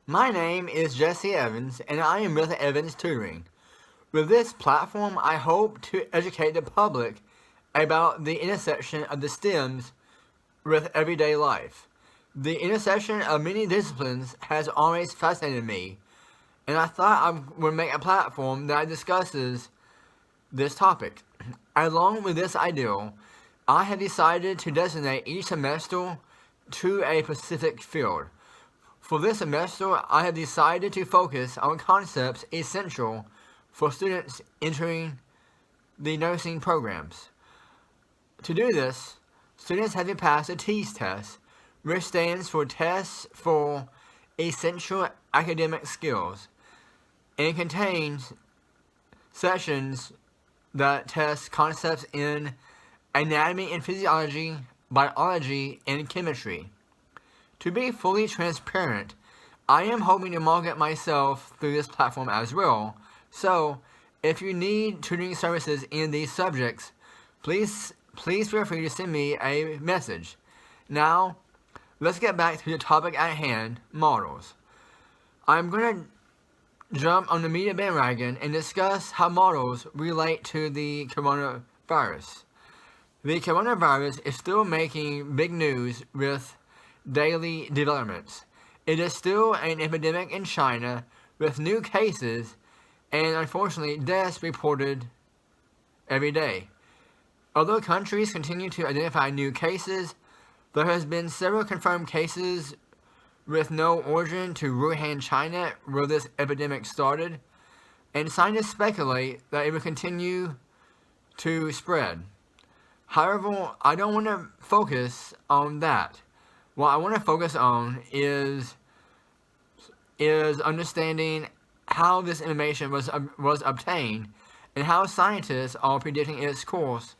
My name is Jesse Evans, and I am with Evans Tutoring. With this platform, I hope to educate the public about the intersection of the STEMs with everyday life. The intersection of many disciplines has always fascinated me, and I thought I would make a platform that discusses this topic. Along with this ideal, I have decided to designate each semester to a specific field. For this semester, I have decided to focus on concepts essential for students entering the nursing programs. To do this, students have to pass a TEAS test, which stands for Tests for Essential Academic Skills, and contains sessions that test concepts in anatomy and physiology, biology, and chemistry. To be fully transparent, I am hoping to market myself through this platform as well. So, if you need tutoring services in these subjects, please feel free to send me a message. Now, let's get back to the topic at hand, models. I'm going to jump on the media bandwagon and discuss how models relate to the coronavirus. The coronavirus is still making big news with daily developments. It is still an epidemic in China with new cases and unfortunately deaths reported every day. Although countries continue to identify new cases, there has been several confirmed cases with no origin to Wuhan, China, where this epidemic started, and scientists speculate that it will continue to spread. However, I don't want to focus on that. What I want to focus on is understanding how this information was obtained and how scientists are predicting its course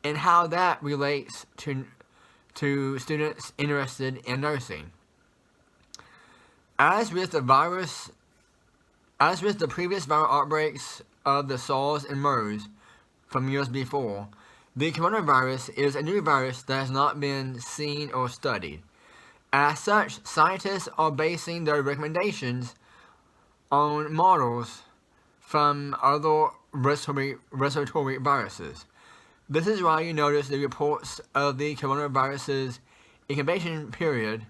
and how that relates to students interested in nursing. As with the previous viral outbreaks of the SARS and MERS from years before, the coronavirus is a new virus that has not been seen or studied. As such, scientists are basing their recommendations on models from other respiratory viruses. This is why you notice the reports of the coronavirus's incubation period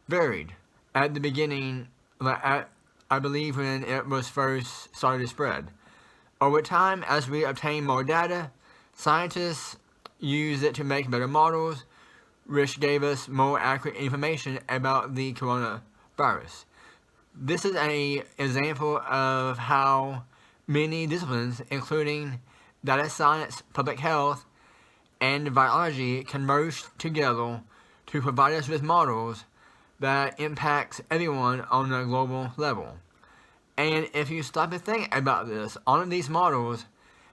varied at the beginning, I believe when it was first started to spread. Over time, as we obtain more data, scientists use it to make better models, which gave us more accurate information about the coronavirus. This is an example of how many disciplines, including data science, public health, and biology, can merge together to provide us with models that impacts everyone on a global level. And if you stop to think about this, all of these models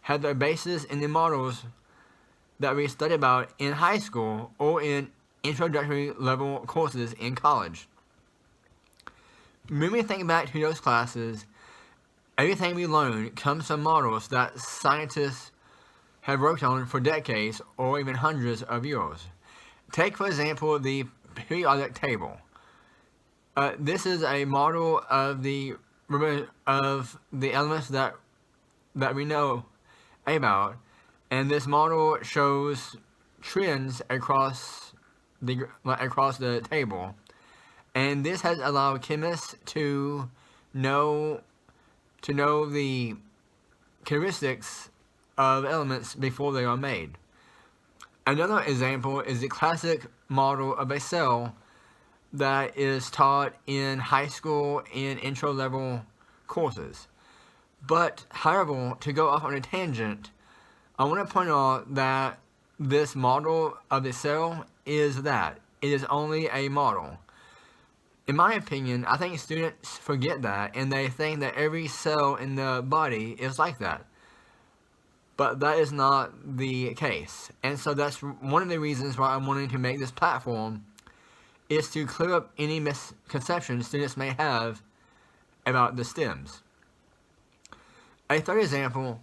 have their basis in the models that we study about in high school or in introductory level courses in college. When we think back to those classes, everything we learn comes from models that scientists have worked on for decades or even hundreds of years. Take, for example, the periodic table. This is a model of the elements that we know about, and this model shows trends across the table, and this has allowed chemists to know the characteristics of elements before they are made. Another example is the classic model of a cell that is taught in high school and intro level courses. But, however, to go off on a tangent, I want to point out that this model of the cell is that. It is only a model. In my opinion, I think students forget that and they think that every cell in the body is like that. But that is not the case. And so that's one of the reasons why I'm wanting to make this platform, is to clear up any misconceptions students may have about the STEMs. A third example,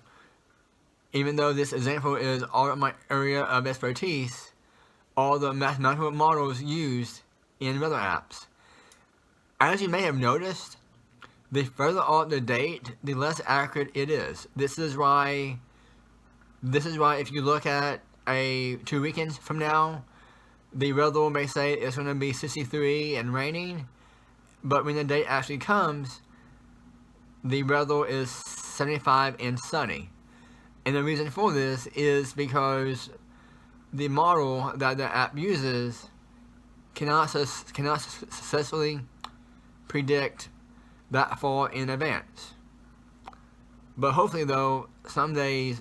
even though this example is all of my area of expertise, are the mathematical models used in weather apps. As you may have noticed, the further off the date, the less accurate it is. This is why if you look at 2 weekends from now, the weather may say it's going to be 63 and raining, but when the date actually comes, the weather is 75 and sunny. And the reason for this is because the model that the app uses cannot successfully predict that far in advance. But hopefully someday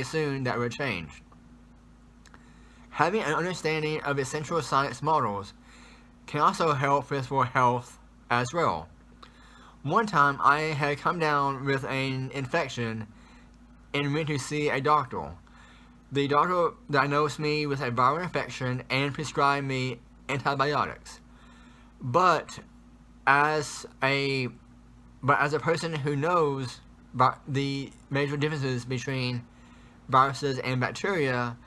soon that will change. Having an understanding of essential science models can also help with your health as well. One time I had come down with an infection and went to see a doctor. The doctor diagnosed me with a viral infection and prescribed me antibiotics. But as a person who knows the major differences between viruses and bacteria,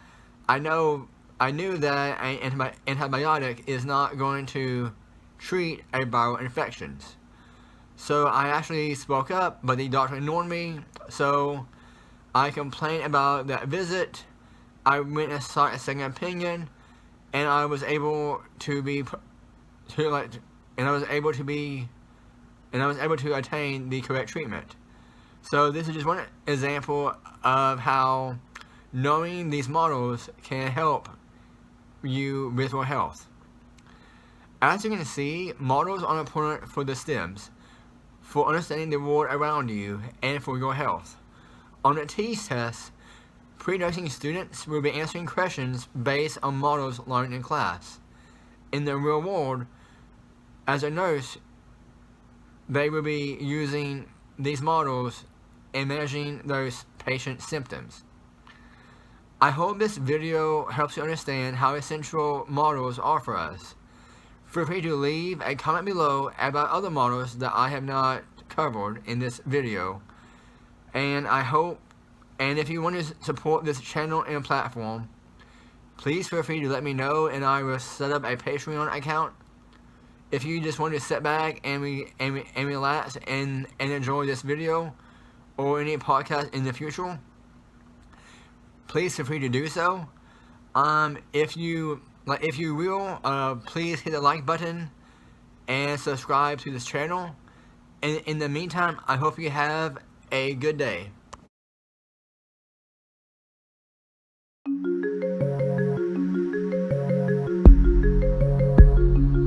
I knew that an antibiotic is not going to treat a viral infections. So I actually spoke up, but the doctor ignored me. So I complained about that visit. I went and sought a second opinion, and I was able to attain the correct treatment. So this is just one example of how knowing these models can help you with your health. As you can see, models are important for the STEMs, for understanding the world around you, and for your health. On the TEAS test, pre-nursing students will be answering questions based on models learned in class. In the real world, as a nurse, they will be using these models and managing those patient symptoms. I hope this video helps you understand how essential models are for us. Feel free to leave a comment below about other models that I have not covered in this video. And if you want to support this channel and platform, please feel free to let me know, and I will set up a Patreon account. If you just want to sit back and relax and enjoy this video or any podcast in the future, please feel free to do so. If you will, please hit the like button and subscribe to this channel. And in the meantime, I hope you have a good day.